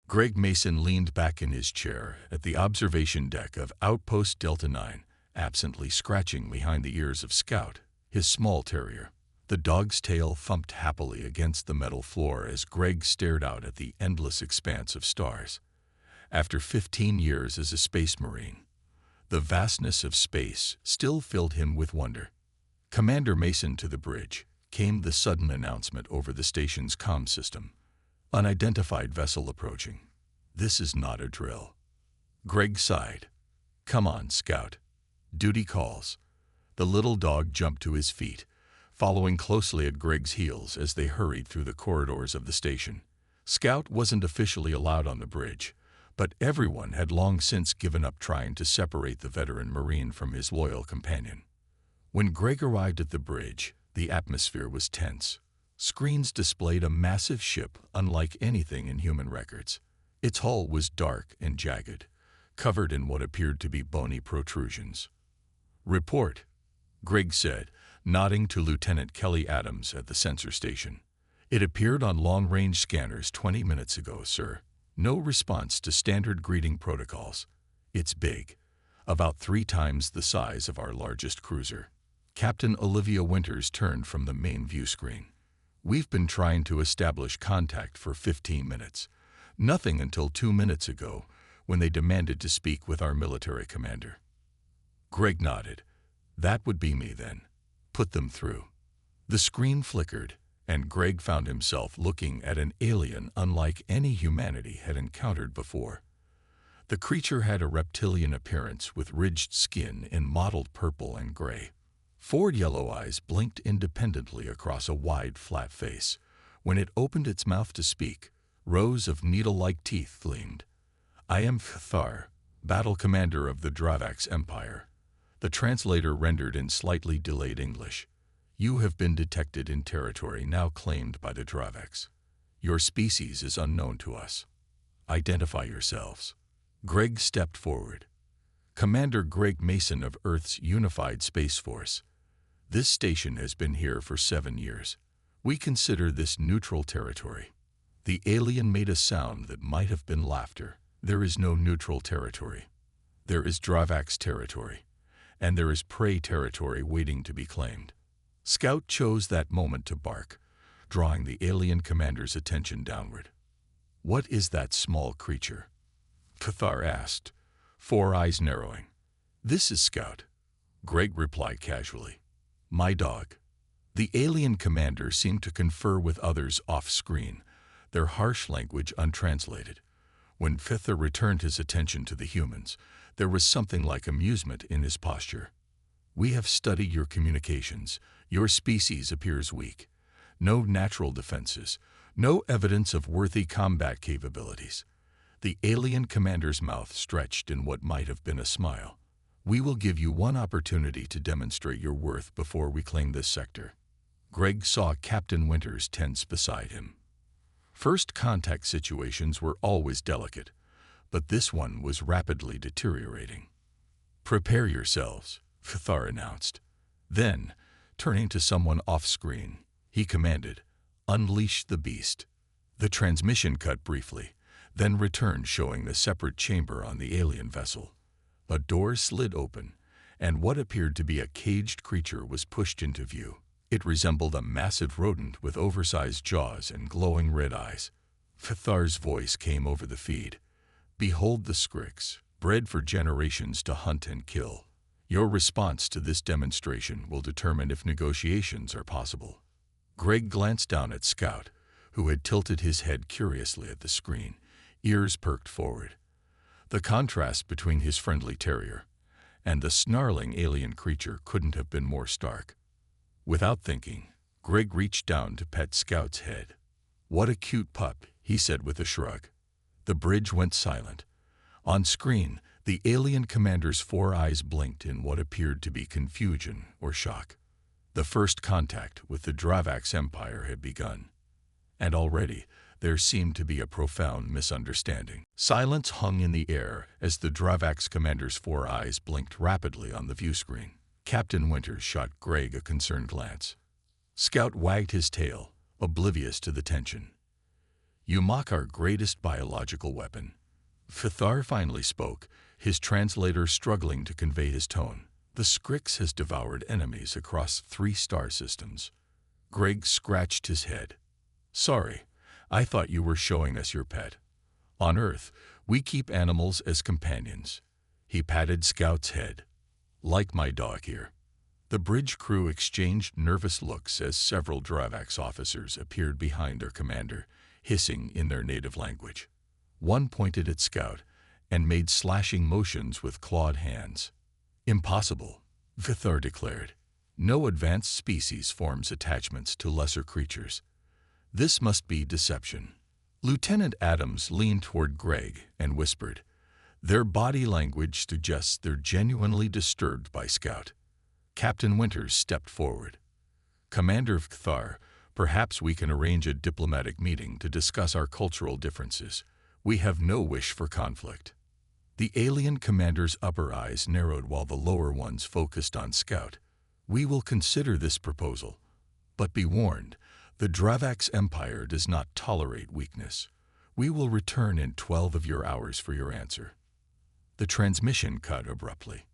Greg Mason leaned back in his chair at the observation deck of Outpost Delta 9, absently scratching behind the ears of Scout, his small terrier. The dog's tail thumped happily against the metal floor as Greg stared out at the endless expanse of stars. After 15 years as a space marine, the vastness of space still filled him with wonder. "Commander Mason, to the bridge," came the sudden announcement over the station's comm system. "Unidentified vessel approaching. This is not a drill." Greg sighed. "Come on, Scout. Duty calls." The little dog jumped to his feet, following closely at Greg's heels as they hurried through the corridors of the station. Scout wasn't officially allowed on the bridge, but everyone had long since given up trying to separate the veteran Marine from his loyal companion. When Greg arrived at the bridge, the atmosphere was tense. Screens displayed a massive ship unlike anything in human records. Its hull was dark and jagged, covered in what appeared to be bony protrusions. "Report," Greg said, nodding to Lieutenant Kelly Adams at the sensor station. "It appeared on long-range scanners 20 minutes ago, sir. No response to standard greeting protocols. It's big, about 3 times the size of our largest cruiser." Captain Olivia Winters turned from the main view screen. "We've been trying to establish contact for 15 minutes. Nothing until 2 minutes ago, when they demanded to speak with our military commander." Greg nodded. "That would be me then. Put them through." The screen flickered, and Greg found himself looking at an alien unlike any humanity had encountered before. The creature had a reptilian appearance with ridged skin in mottled purple and gray. 4 yellow eyes blinked independently across a wide, flat face. When it opened its mouth to speak, rows of needle-like teeth gleamed. "I am Thar, battle commander of the Dravax Empire." The translator rendered in slightly delayed English. "You have been detected in territory now claimed by the Dravax. Your species is unknown to us. Identify yourselves." Greg stepped forward. "Commander Greg Mason of Earth's Unified Space Force. This station has been here for 7 years. We consider this neutral territory." The alien made a sound that might have been laughter. "There is no neutral territory. There is Dravax territory, and there is prey territory waiting to be claimed." Scout chose that moment to bark, drawing the alien commander's attention downward. "What is that small creature?" Cathar asked, 4 eyes narrowing. "This is Scout," Greg replied casually. "My dog." The alien commander seemed to confer with others off-screen, their harsh language untranslated. When Fither returned his attention to the humans, there was something like amusement in his posture. "We have studied your communications. Your species appears weak. No natural defenses, no evidence of worthy combat capabilities." The alien commander's mouth stretched in what might have been a smile. "We will give you one opportunity to demonstrate your worth before we claim this sector." Greg saw Captain Winters tense beside him. First contact situations were always delicate, but this one was rapidly deteriorating. "Prepare yourselves," Cathar announced. Then, turning to someone off-screen, he commanded, "Unleash the beast." The transmission cut briefly, then returned showing the separate chamber on the alien vessel. A door slid open, and what appeared to be a caged creature was pushed into view. It resembled a massive rodent with oversized jaws and glowing red eyes. Cathar's voice came over the feed. "Behold the Skrix, bred for generations to hunt and kill. Your response to this demonstration will determine if negotiations are possible." Greg glanced down at Scout, who had tilted his head curiously at the screen, ears perked forward. The contrast between his friendly terrier and the snarling alien creature couldn't have been more stark. Without thinking, Greg reached down to pet Scout's head. "What a cute pup," he said with a shrug. The bridge went silent. On screen, the alien commander's 4 eyes blinked in what appeared to be confusion or shock. The first contact with the Dravax Empire had begun, and already there seemed to be a profound misunderstanding. Silence hung in the air as the Dravax commander's 4 eyes blinked rapidly on the view screen. Captain Winters shot Greg a concerned glance. Scout wagged his tail, oblivious to the tension. You mock our greatest biological weapon. Fithar finally spoke, his translator struggling to convey his tone. The Scrix has devoured enemies across 3 star systems. Greg scratched his head. Sorry, I thought you were showing us your pet. On Earth, we keep animals as companions. He patted Scout's head. Like my dog here. The bridge crew exchanged nervous looks as several Dravax officers appeared behind their commander, hissing in their native language. One pointed at Scout and made slashing motions with clawed hands. Impossible, Vithar declared. No advanced species forms attachments to lesser creatures. This must be deception. Lieutenant Adams leaned toward Greg and whispered. Their body language suggests they're genuinely disturbed by Scout. Captain Winters stepped forward. Commander Vithar, perhaps we can arrange a diplomatic meeting to discuss our cultural differences. We have no wish for conflict. The alien commander's upper eyes narrowed while the lower ones focused on Scout. We will consider this proposal. But be warned, the Dravax Empire does not tolerate weakness. We will return in 12 of your hours for your answer. The transmission cut abruptly.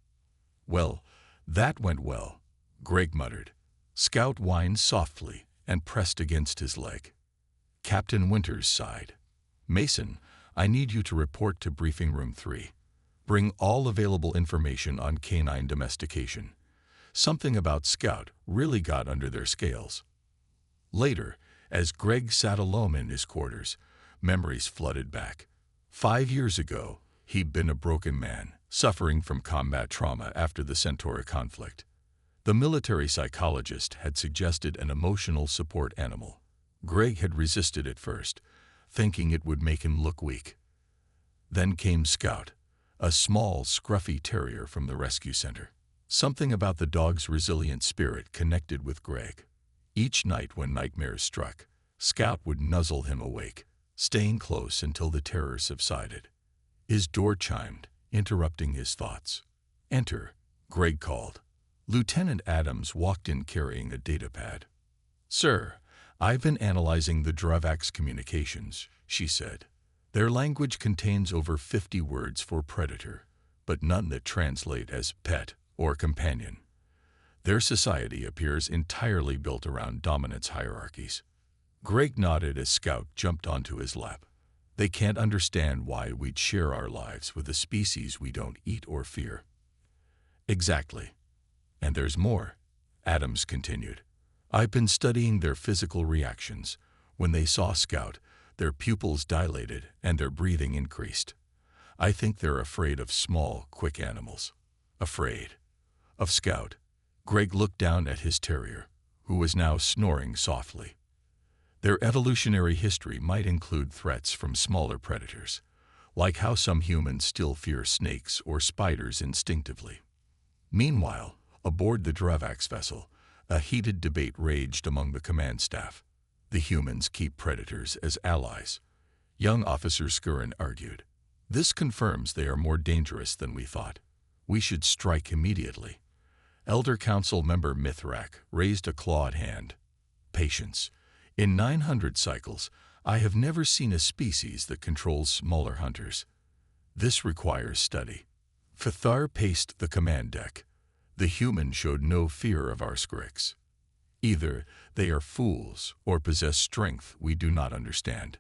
Well, that went well, Greg muttered. Scout whined softly and pressed against his leg. Captain Winters sighed. Mason, I need you to report to Briefing Room 3. Bring all available information on canine domestication. Something about Scout really got under their scales. Later, as Greg sat alone in his quarters, memories flooded back. 5 years ago, he'd been a broken man, suffering from combat trauma after the Centauri conflict. The military psychologist had suggested an emotional support animal. Greg had resisted at first, thinking it would make him look weak. Then came Scout, a small, scruffy terrier from the rescue center. Something about the dog's resilient spirit connected with Greg. Each night when nightmares struck, Scout would nuzzle him awake, staying close until the terror subsided. His door chimed, interrupting his thoughts. Enter, Greg called. Lieutenant Adams walked in carrying a datapad. Sir, I've been analyzing the Dravax communications, she said. Their language contains over 50 words for predator, but none that translate as pet or companion. Their society appears entirely built around dominance hierarchies. Greg nodded as Scout jumped onto his lap. They can't understand why we'd share our lives with a species we don't eat or fear. Exactly. And there's more, Adams continued. I've been studying their physical reactions. When they saw Scout, their pupils dilated and their breathing increased. I think they're afraid of small, quick animals. Afraid. Of Scout. Greg looked down at his terrier, who was now snoring softly. Their evolutionary history might include threats from smaller predators, like how some humans still fear snakes or spiders instinctively. Meanwhile, aboard the Dravax vessel, a heated debate raged among the command staff. The humans keep predators as allies. Young Officer Skurin argued. This confirms they are more dangerous than we thought. We should strike immediately. Elder Council member Mithrak raised a clawed hand. Patience. In 900 cycles, I have never seen a species that controls smaller hunters. This requires study. Fithar paced the command deck. The human showed no fear of our Scrix. Either they are fools or possess strength we do not understand.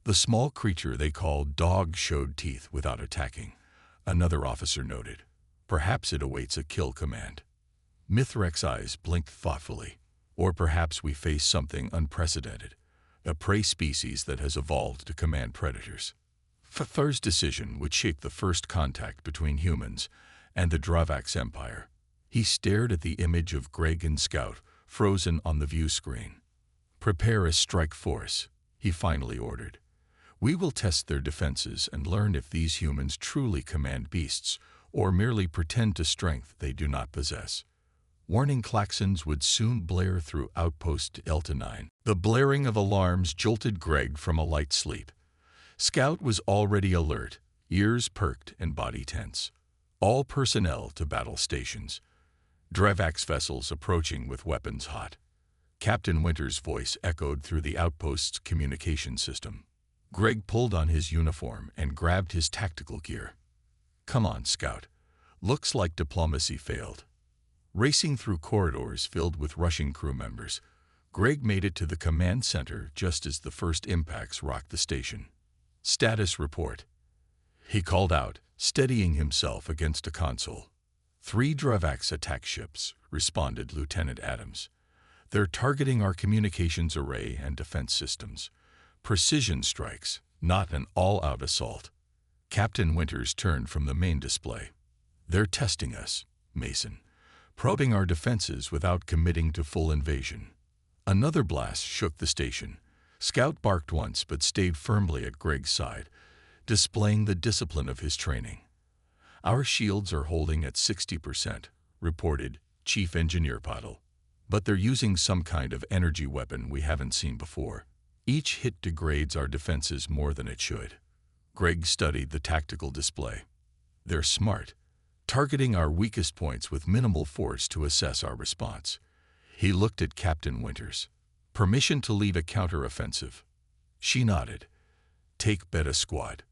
The small creature they called dog showed teeth without attacking, another officer noted. Perhaps it awaits a kill command. Mithrak's eyes blinked thoughtfully. Or perhaps we face something unprecedented, a prey species that has evolved to command predators. Fithar's decision would shape the first contact between humans and the Dravax Empire. He stared at the image of Greg and Scout frozen on the view screen. Prepare a strike force, he finally ordered. We will test their defenses and learn if these humans truly command beasts or merely pretend to strength they do not possess. Warning klaxons would soon blare through Outpost Delta 9. The blaring of alarms jolted Greg from a light sleep. Scout was already alert, ears perked and body tense. All personnel to battle stations. Dravax vessels approaching with weapons hot. Captain Winters' voice echoed through the outpost's communication system. Greg pulled on his uniform and grabbed his tactical gear. "Come on, Scout. Looks like diplomacy failed." Racing through corridors filled with rushing crew members, Greg made it to the command center just as the first impacts rocked the station. "Status report," he called out, steadying himself against a console. "3 Dravax attack ships," responded Lieutenant Adams. "They're targeting our communications array and defense systems. Precision strikes, not an all-out assault." Captain Winters turned from the main display. "They're testing us, Mason, probing our defenses without committing to full invasion." Another blast shook the station. Scout barked once but stayed firmly at Greg's side, displaying the discipline of his training. "Our shields are holding at 60%, reported Chief Engineer Pottle. "But they're using some kind of energy weapon we haven't seen before. Each hit degrades our defenses more than it should." Greg studied the tactical display. "They're smart, targeting our weakest points with minimal force to assess our response." He looked at Captain Winters. "Permission to lead a counteroffensive?" She nodded. "Take Beta Squad.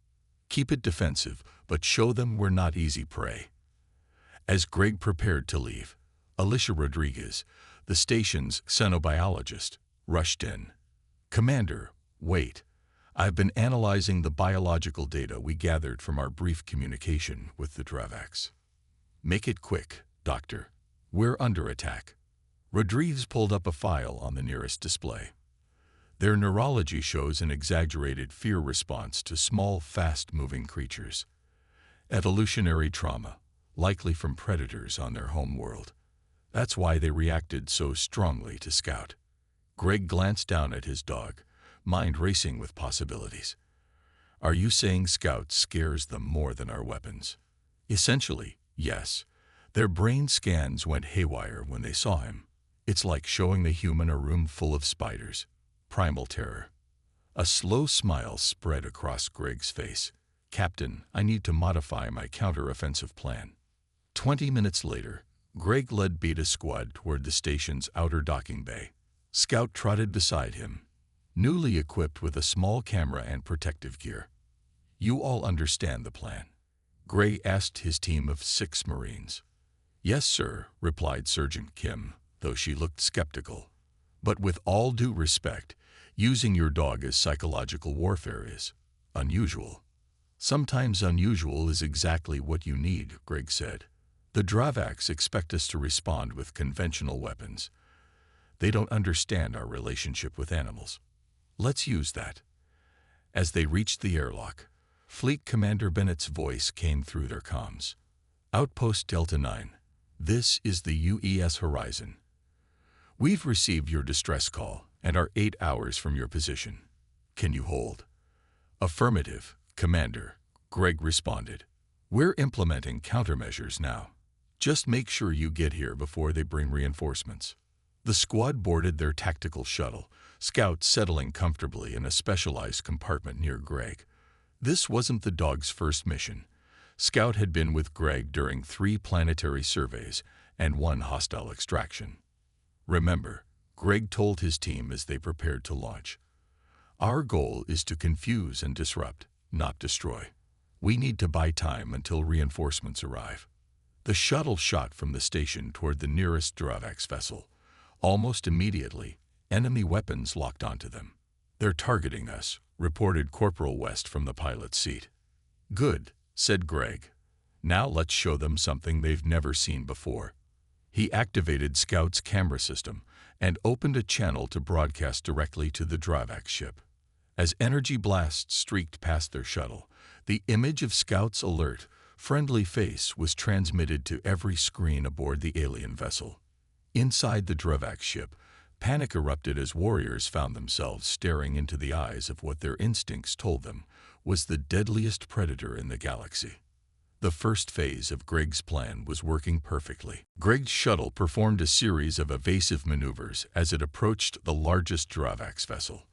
Keep it defensive, but show them we're not easy prey." As Greg prepared to leave, Alicia Rodriguez, the station's xenobiologist, rushed in. "Commander, wait. I've been analyzing the biological data we gathered from our brief communication with the Dravax." "Make it quick, Doctor. We're under attack." Rodriguez pulled up a file on the nearest display. "Their neurology shows an exaggerated fear response to small, fast-moving creatures. Evolutionary trauma, likely from predators on their home world. That's why they reacted so strongly to Scout." Greg glanced down at his dog, mind racing with possibilities. "Are you saying Scout scares them more than our weapons?" "Essentially, yes. Their brain scans went haywire when they saw him. It's like showing the human a room full of spiders. Primal terror." A slow smile spread across Greg's face. "Captain, I need to modify my counteroffensive plan." 20 minutes later, Greg led Beta Squad toward the station's outer docking bay. Scout trotted beside him, newly equipped with a small camera and protective gear. "You all understand the plan?" Greg asked his team of 6 Marines. "Yes, sir," replied Sergeant Kim, though she looked skeptical. "But with all due respect, using your dog as psychological warfare is unusual." "Sometimes unusual is exactly what you need," Greg said. "The Dravax expect us to respond with conventional weapons. They don't understand our relationship with animals. Let's use that." As they reached the airlock, Fleet Commander Bennett's voice came through their comms. "Outpost Delta 9, this is the UES Horizon. We've received your distress call and are 8 hours from your position. Can you hold?" "Affirmative, Commander," Greg responded. "We're implementing countermeasures now. Just make sure you get here before they bring reinforcements." The squad boarded their tactical shuttle, Scout settling comfortably in a specialized compartment near Greg. This wasn't the dog's first mission. Scout had been with Greg during 3 planetary surveys and 1 hostile extraction. "Remember," Greg told his team as they prepared to launch, "our goal is to confuse and disrupt, not destroy. We need to buy time until reinforcements arrive." The shuttle shot from the station toward the nearest Dravax vessel. Almost immediately, enemy weapons locked onto them. "They're targeting us," reported Corporal West from the pilot's seat. "Good," said Greg. "Now let's show them something they've never seen before." He activated Scout's camera system and opened a channel to broadcast directly to the Dravax ship. As energy blasts streaked past their shuttle, the image of Scout's alert, friendly face was transmitted to every screen aboard the alien vessel. Inside the Dravax ship, panic erupted as warriors found themselves staring into the eyes of what their instincts told them was the deadliest predator in the galaxy. The first phase of Greg's plan was working perfectly. Greg's shuttle performed a series of evasive maneuvers as it approached the largest Dravax vessel.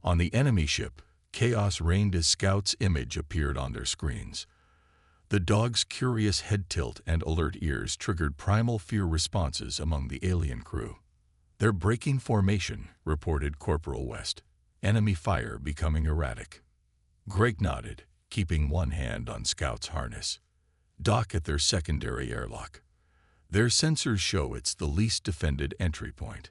On the enemy ship, chaos reigned as Scout's image appeared on their screens. The dog's curious head tilt and alert ears triggered primal fear responses among the alien crew. "They're breaking formation," reported Corporal West. "Enemy fire becoming erratic." Greg nodded, keeping one hand on Scout's harness. Dock at their secondary airlock. Their sensors show it's the least defended entry point.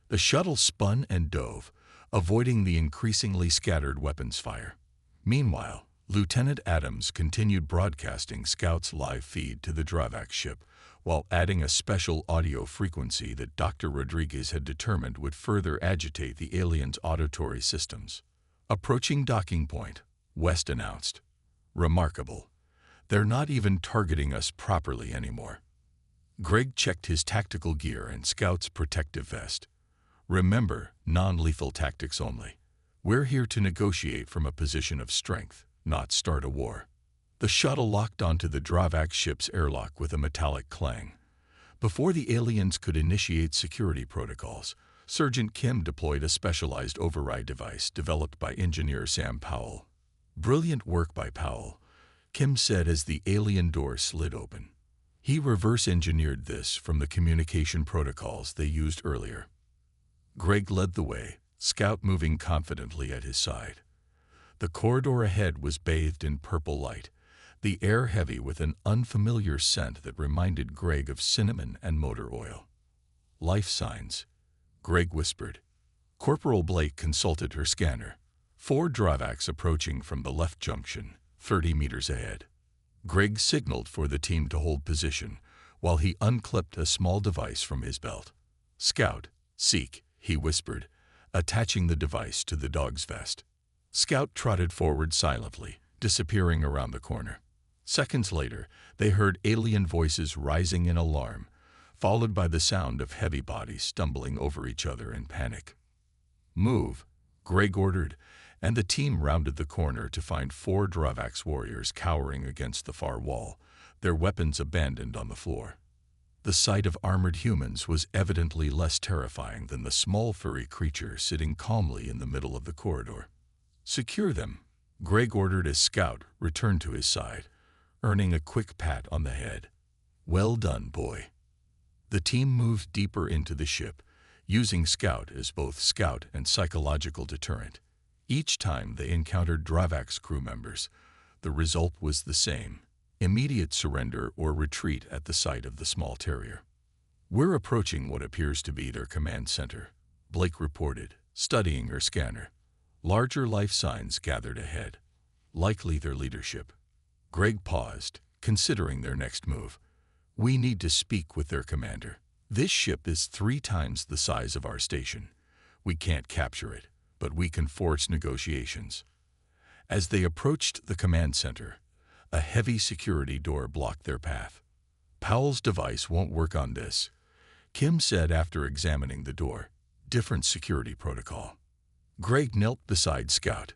The shuttle spun and dove, avoiding the increasingly scattered weapons fire. Meanwhile, Lieutenant Adams continued broadcasting Scout's live feed to the Dravak ship, while adding a special audio frequency that Dr. Rodriguez had determined would further agitate the aliens' auditory systems. Approaching docking point, West announced. Remarkable. They're not even targeting us properly anymore. Greg checked his tactical gear and Scout's protective vest. Remember, non-lethal tactics only. We're here to negotiate from a position of strength, not start a war. The shuttle locked onto the Dravak ship's airlock with a metallic clang. Before the aliens could initiate security protocols, Sergeant Kim deployed a specialized override device developed by engineer Sam Powell. Brilliant work by Powell, Kim said as the alien door slid open. He reverse-engineered this from the communication protocols they used earlier. Greg led the way, Scout moving confidently at his side. The corridor ahead was bathed in purple light, the air heavy with an unfamiliar scent that reminded Greg of cinnamon and motor oil. Life signs, Greg whispered. Corporal Blake consulted her scanner. 4 Dravaks approaching from the left junction, 30 meters ahead. Greg signaled for the team to hold position, while he unclipped a small device from his belt. Scout, seek, he whispered, attaching the device to the dog's vest. Scout trotted forward silently, disappearing around the corner. Seconds later, they heard alien voices rising in alarm, followed by the sound of heavy bodies stumbling over each other in panic. Move, Greg ordered, and the team rounded the corner to find 4 Dravaks warriors cowering against the far wall, their weapons abandoned on the floor. The sight of armored humans was evidently less terrifying than the small furry creature sitting calmly in the middle of the corridor. Secure them, Greg ordered as Scout returned to his side, earning a quick pat on the head. Well done, boy. The team moved deeper into the ship, using Scout as both scout and psychological deterrent. Each time they encountered Dravak's crew members, the result was the same: immediate surrender or retreat at the sight of the small terrier. We're approaching what appears to be their command center, Blake reported, studying her scanner. Larger life signs gathered ahead, likely their leadership. Greg paused, considering their next move. We need to speak with their commander. This ship is 3 times the size of our station. We can't capture it, but we can force negotiations. As they approached the command center, a heavy security door blocked their path. Powell's device won't work on this, Kim said after examining the door. Different security protocol. Greg knelt beside Scout.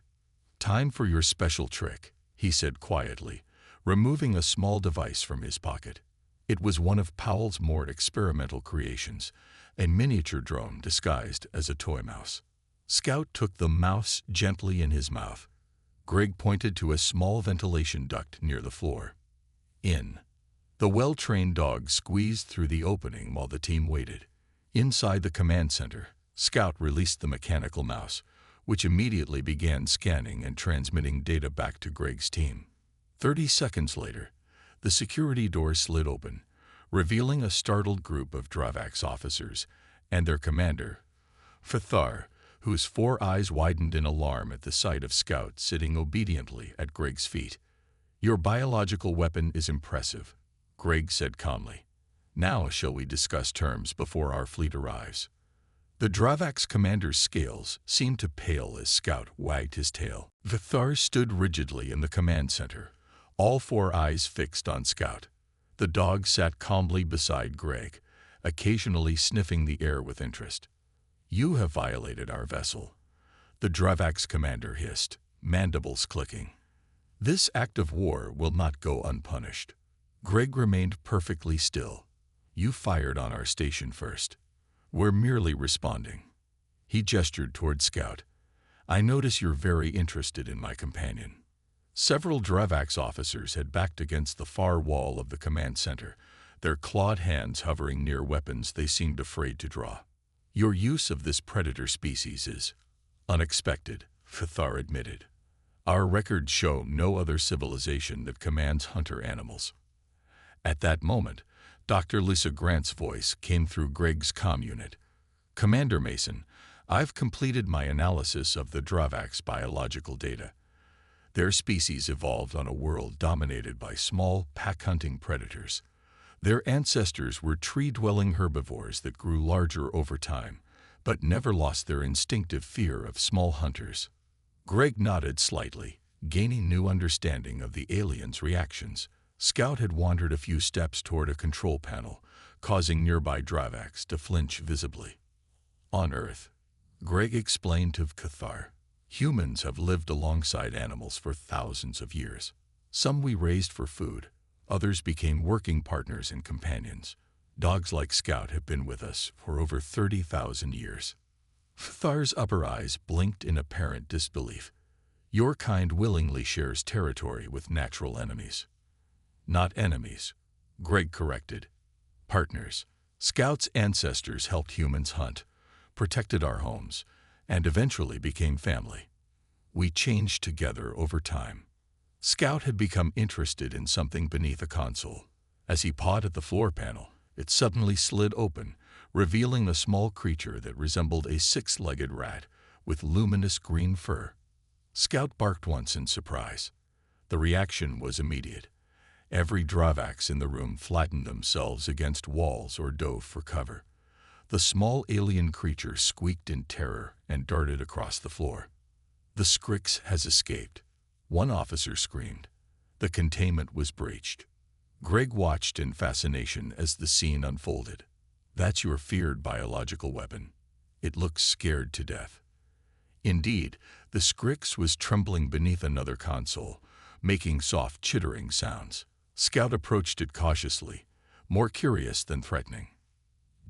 Time for your special trick, he said quietly, removing a small device from his pocket. It was one of Powell's more experimental creations, a miniature drone disguised as a toy mouse. Scout took the mouse gently in his mouth. Greg pointed to a small ventilation duct near the floor. In. The well-trained dog squeezed through the opening while the team waited. Inside the command center, Scout released the mechanical mouse, which immediately began scanning and transmitting data back to Greg's team. 30 seconds later, the security door slid open, revealing a startled group of Dravak's officers and their commander, Fathar, whose 4 eyes widened in alarm at the sight of Scout sitting obediently at Greg's feet. Your biological weapon is impressive, Greg said calmly. Now shall we discuss terms before our fleet arrives? The Dravak's commander's scales seemed to pale as Scout wagged his tail. Fathar stood rigidly in the command center, all 4 eyes fixed on Scout. The dog sat calmly beside Greg, occasionally sniffing the air with interest. You have violated our vessel, the Dravak's commander hissed, mandibles clicking. This act of war will not go unpunished. Greg remained perfectly still. You fired on our station first. We're merely responding. He gestured toward Scout. I notice you're very interested in my companion. Several Dravak's officers had backed against the far wall of the command center, their clawed hands hovering near weapons they seemed afraid to draw. Your use of this predator species is unexpected, Fathar admitted. Our records show no other civilization that commands hunter animals. At that moment, Dr. Lisa Grant's voice came through Greg's comm unit. Commander Mason, I've completed my analysis of the Dravak's biological data. Their species evolved on a world dominated by small, pack-hunting predators. Their ancestors were tree-dwelling herbivores that grew larger over time, but never lost their instinctive fear of small hunters. Greg nodded slightly, gaining new understanding of the aliens' reactions. Scout had wandered a few steps toward a control panel, causing nearby Dravaks to flinch visibly. On Earth, Greg explained to Cathar, humans have lived alongside animals for thousands of years. Some we raised for food, others became working partners and companions. Dogs like Scout have been with us for over 30,000 years. Cathar's upper eyes blinked in apparent disbelief. Your kind willingly shares territory with natural enemies. Not enemies, Greg corrected. Partners. Scout's ancestors helped humans hunt, protected our homes, and eventually became family. We changed together over time. Scout had become interested in something beneath a console. As he pawed at the floor panel, it suddenly slid open, revealing a small creature that resembled a six-legged rat with luminous green fur. Scout barked once in surprise. The reaction was immediate. Every Dravaks in the room flattened themselves against walls or dove for cover. The small alien creature squeaked in terror and darted across the floor. The Skrix has escaped. One officer screamed. The containment was breached. Greg watched in fascination as the scene unfolded. That's your feared biological weapon. It looks scared to death. Indeed, the Skrix was trembling beneath another console, making soft chittering sounds. Scout approached it cautiously, more curious than threatening.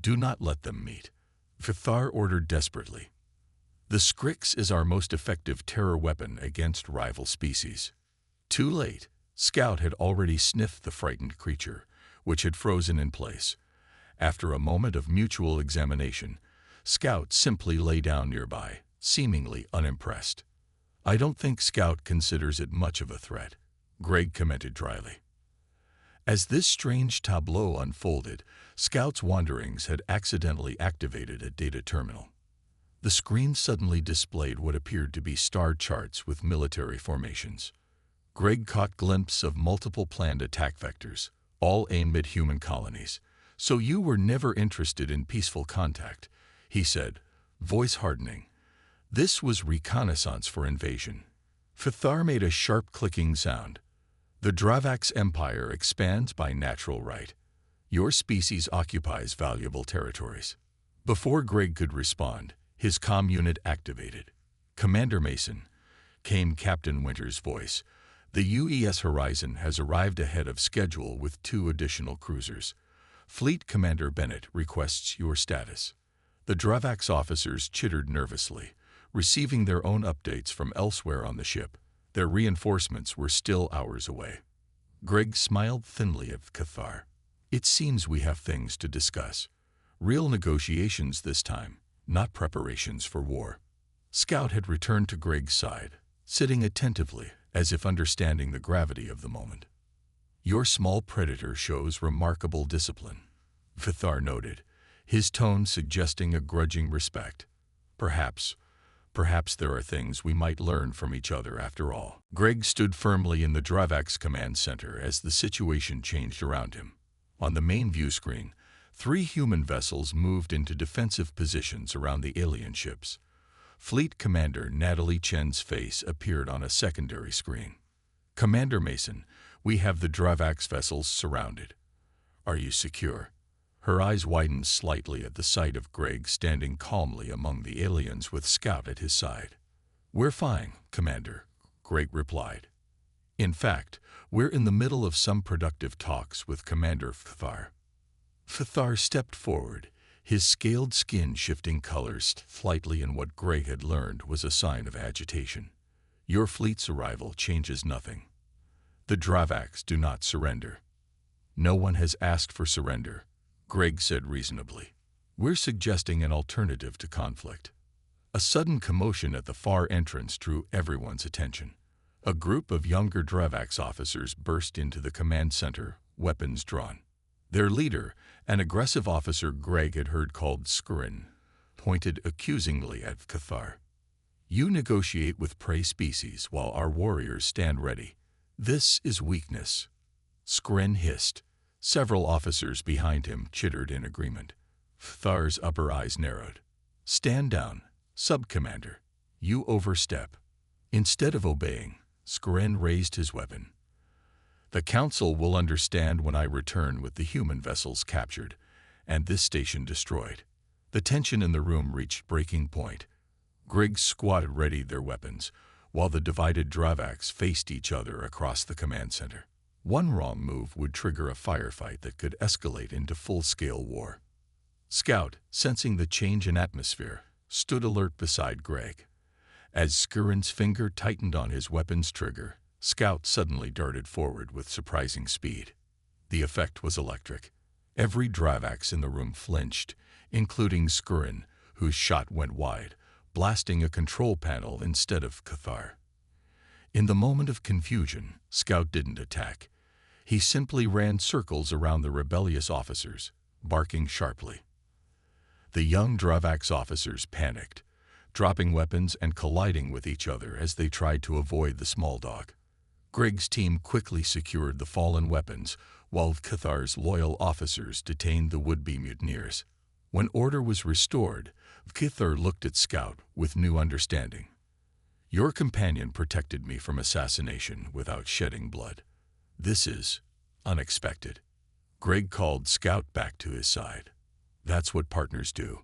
Do not let them meet, Cathar ordered desperately. The Skrix is our most effective terror weapon against rival species. Too late. Scout had already sniffed the frightened creature, which had frozen in place. After a moment of mutual examination, Scout simply lay down nearby, seemingly unimpressed. I don't think Scout considers it much of a threat, Greg commented dryly. As this strange tableau unfolded, Scout's wanderings had accidentally activated a data terminal. The screen suddenly displayed what appeared to be star charts with military formations. Greg caught glimpses of multiple planned attack vectors, all aimed at human colonies. So you were never interested in peaceful contact, he said, voice hardening. This was reconnaissance for invasion. Cathar made a sharp clicking sound. The Dravak's empire expands by natural right. Your species occupies valuable territories. Before Greg could respond, his comm unit activated. Commander Mason, came Captain Winter's voice. The UES Horizon has arrived ahead of schedule with 2 additional cruisers. Fleet Commander Bennett requests your status. The Dravak's officers chittered nervously, receiving their own updates from elsewhere on the ship. Their reinforcements were still hours away. Greg smiled thinly at Cathar. It seems we have things to discuss. Real negotiations this time, not preparations for war. Scout had returned to Greg's side, sitting attentively, as if understanding the gravity of the moment. Your small predator shows remarkable discipline, Cathar noted, his tone suggesting a grudging respect. Perhaps there are things we might learn from each other after all. Greg stood firmly in the Dravak's command center as the situation changed around him. On the main view screen, 3 human vessels moved into defensive positions around the alien ships. Fleet Commander Natalie Chen's face appeared on a secondary screen. Commander Mason, we have the Dravak's vessels surrounded. Are you secure? Her eyes widened slightly at the sight of Greg standing calmly among the aliens with Scout at his side. We're fine, Commander, Greg replied. In fact, we're in the middle of some productive talks with Commander Cathar. Cathar stepped forward, his scaled skin shifting colors slightly in what Greg had learned was a sign of agitation. Your fleet's arrival changes nothing. The Dravaks do not surrender. No one has asked for surrender, Greg said reasonably. We're suggesting an alternative to conflict. A sudden commotion at the far entrance drew everyone's attention. A group of younger Dravax officers burst into the command center, weapons drawn. Their leader, an aggressive officer Greg had heard called Skurin, pointed accusingly at Cathar. "You negotiate with prey species while our warriors stand ready. This is weakness." Skurin hissed. Several officers behind him chittered in agreement. Cathar's upper eyes narrowed. "Stand down, Sub-Commander. You overstep." Instead of obeying, Skurin raised his weapon. "The Council will understand when I return with the human vessels captured, and this station destroyed." The tension in the room reached breaking point. Griggs squatted ready their weapons, while the divided Dravax faced each other across the command center. One wrong move would trigger a firefight that could escalate into full-scale war. Scout, sensing the change in atmosphere, stood alert beside Greg. As Skurin's finger tightened on his weapon's trigger, Scout suddenly darted forward with surprising speed. The effect was electric. Every Dravax in the room flinched, including Skurin, whose shot went wide, blasting a control panel instead of Cathar. In the moment of confusion, Scout didn't attack. He simply ran circles around the rebellious officers, barking sharply. The young Dravax officers panicked, dropping weapons and colliding with each other as they tried to avoid the small dog. Griggs' team quickly secured the fallen weapons, while Cathar's loyal officers detained the would-be mutineers. When order was restored, Cathar looked at Scout with new understanding. "Your companion protected me from assassination without shedding blood. This is unexpected." Greg called Scout back to his side. "That's what partners do.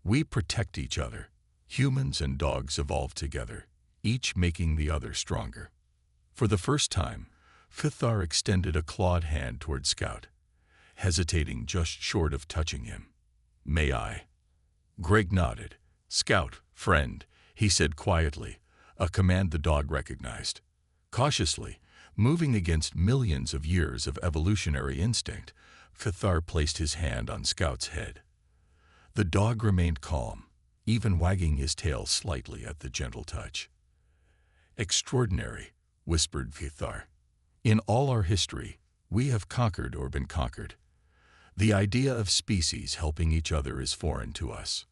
We protect each other. Humans and dogs evolve together, each making the other stronger." For the first time, Cathar extended a clawed hand toward Scout, hesitating just short of touching him. "May I?" Greg nodded. "Scout, friend," he said quietly, a command the dog recognized. Cautiously, moving against millions of years of evolutionary instinct, Cathar placed his hand on Scout's head. The dog remained calm, even wagging his tail slightly at the gentle touch. "Extraordinary," whispered Cathar. "In all our history, we have conquered or been conquered. The idea of species helping each other is foreign to us."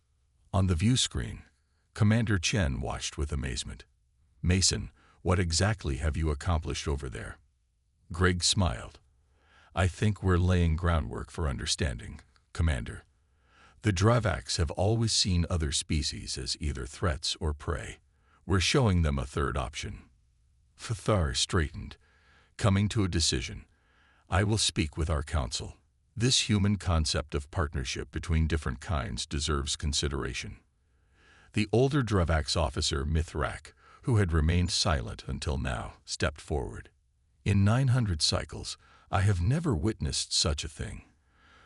On the view screen, Commander Chen watched with amazement. "Mason, what exactly have you accomplished over there?" Greg smiled. "I think we're laying groundwork for understanding, Commander. The Dravax have always seen other species as either threats or prey. We're showing them a third option." Cathar straightened, coming to a decision. "I will speak with our council. This human concept of partnership between different kinds deserves consideration." The older Dravax officer Mithrak, who had remained silent until now, stepped forward. "In 900 cycles, I have never witnessed such a thing.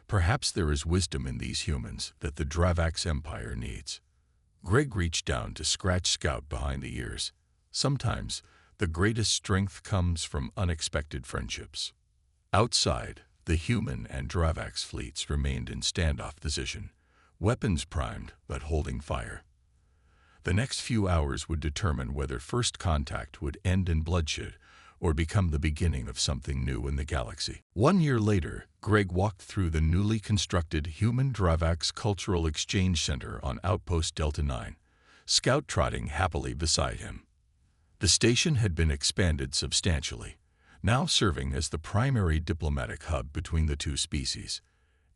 Perhaps there is wisdom in these humans that the Dravax Empire needs." Greg reached down to scratch Scout behind the ears. "Sometimes, the greatest strength comes from unexpected friendships." Outside, the human and Dravax fleets remained in standoff position, weapons primed but holding fire. The next few hours would determine whether first contact would end in bloodshed or become the beginning of something new in the galaxy. 1 year later, Greg walked through the newly constructed Human Dravax Cultural Exchange Center on Outpost Delta 9, Scout trotting happily beside him. The station had been expanded substantially, now serving as the primary diplomatic hub between the two species.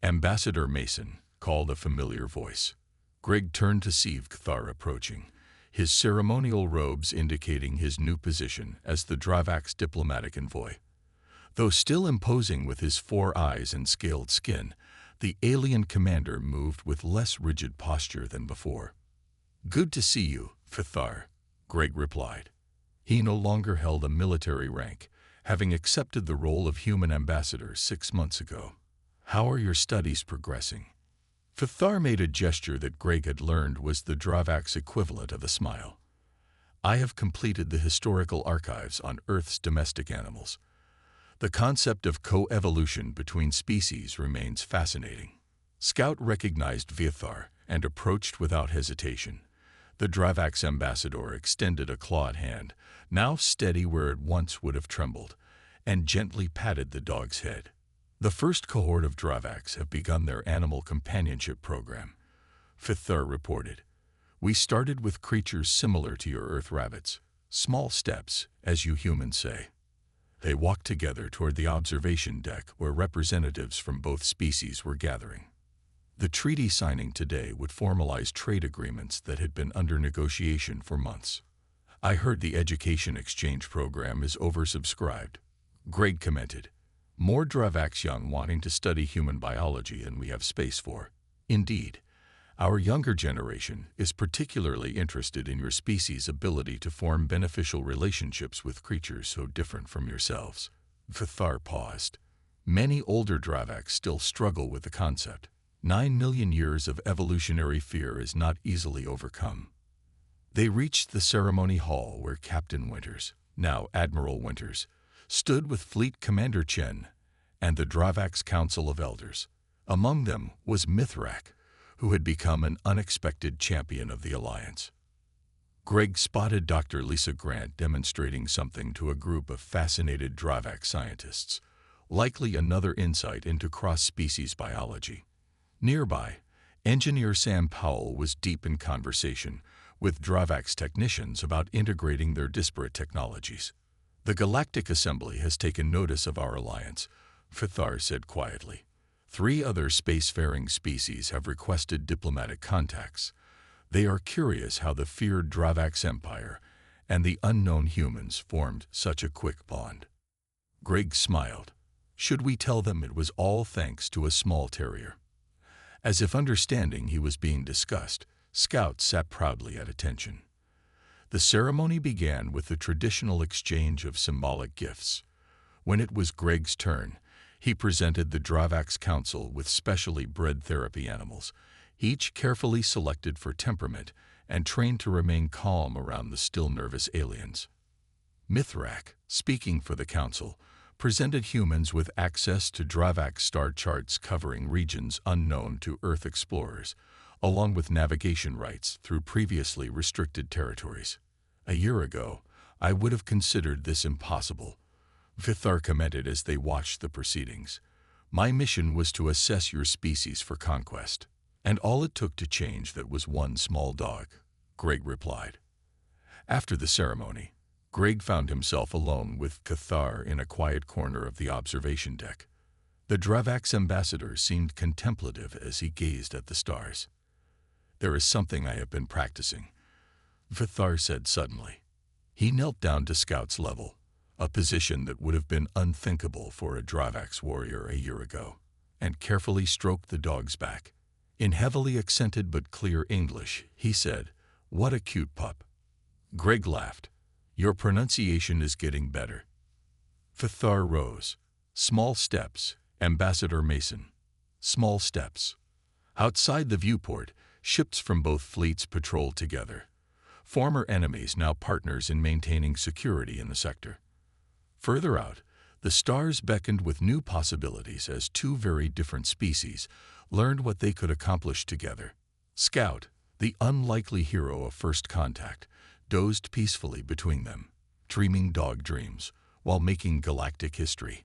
Ambassador Mason called a familiar voice. Greg turned to see Cathar approaching, his ceremonial robes indicating his new position as the Dravax diplomatic envoy. Though still imposing with his 4 eyes and scaled skin, the alien commander moved with less rigid posture than before. "Good to see you, Cathar," Greg replied. He no longer held a military rank, having accepted the role of human ambassador 6 months ago. "How are your studies progressing?" Cathar made a gesture that Greg had learned was the Dravax equivalent of a smile. "I have completed the historical archives on Earth's domestic animals. The concept of co-evolution between species remains fascinating." Scout recognized Cathar and approached without hesitation. The Dravax ambassador extended a clawed hand, now steady where it once would have trembled, and gently patted the dog's head. The first cohort of Dravax have begun their animal companionship program, Fithar reported. We started with creatures similar to your Earth rabbits, small steps, as you humans say. They walked together toward the observation deck where representatives from both species were gathering. The treaty signing today would formalize trade agreements that had been under negotiation for months. I heard the education exchange program is oversubscribed, Greg commented. More Dravax young wanting to study human biology than we have space for. Indeed, our younger generation is particularly interested in your species' ability to form beneficial relationships with creatures so different from yourselves. Fithar paused. Many older Dravax still struggle with the concept. 9 million years of evolutionary fear is not easily overcome. They reached the ceremony hall where Captain Winters, now Admiral Winters, stood with Fleet Commander Chen and the Dravax Council of Elders. Among them was Mithrak, who had become an unexpected champion of the Alliance. Greg spotted Dr. Lisa Grant demonstrating something to a group of fascinated Dravax scientists, likely another insight into cross-species biology. Nearby, Engineer Sam Powell was deep in conversation with Dravax technicians about integrating their disparate technologies. The Galactic Assembly has taken notice of our alliance, Fithar said quietly. 3 other spacefaring species have requested diplomatic contacts. They are curious how the feared Dravax Empire and the unknown humans formed such a quick bond. Greg smiled. Should we tell them it was all thanks to a small terrier? As if understanding he was being discussed, Scout sat proudly at attention. The ceremony began with the traditional exchange of symbolic gifts. When it was Greg's turn, he presented the Dravax Council with specially bred therapy animals, each carefully selected for temperament and trained to remain calm around the still nervous aliens. Mithrak, speaking for the Council, presented humans with access to Dravax star charts covering regions unknown to Earth explorers, along with navigation rights through previously restricted territories. A year ago, I would have considered this impossible, Fithar commented as they watched the proceedings. My mission was to assess your species for conquest, and all it took to change that was one small dog, Greg replied. After the ceremony, Greg found himself alone with Cathar in a quiet corner of the observation deck. The Dravax ambassador seemed contemplative as he gazed at the stars. There is something I have been practicing, Fithar said suddenly. He knelt down to Scout's level, a position that would have been unthinkable for a Dravax warrior a year ago, and carefully stroked the dog's back. In heavily accented but clear English, he said, "What a cute pup." Greg laughed. Your pronunciation is getting better. Fithar rose. Small steps, Ambassador Mason. Small steps. Outside the viewport, ships from both fleets patrolled together. Former enemies now partners in maintaining security in the sector. Further out, the stars beckoned with new possibilities as 2 very different species learned what they could accomplish together. Scout, the unlikely hero of first contact, dozed peacefully between them, dreaming dog dreams while making galactic history.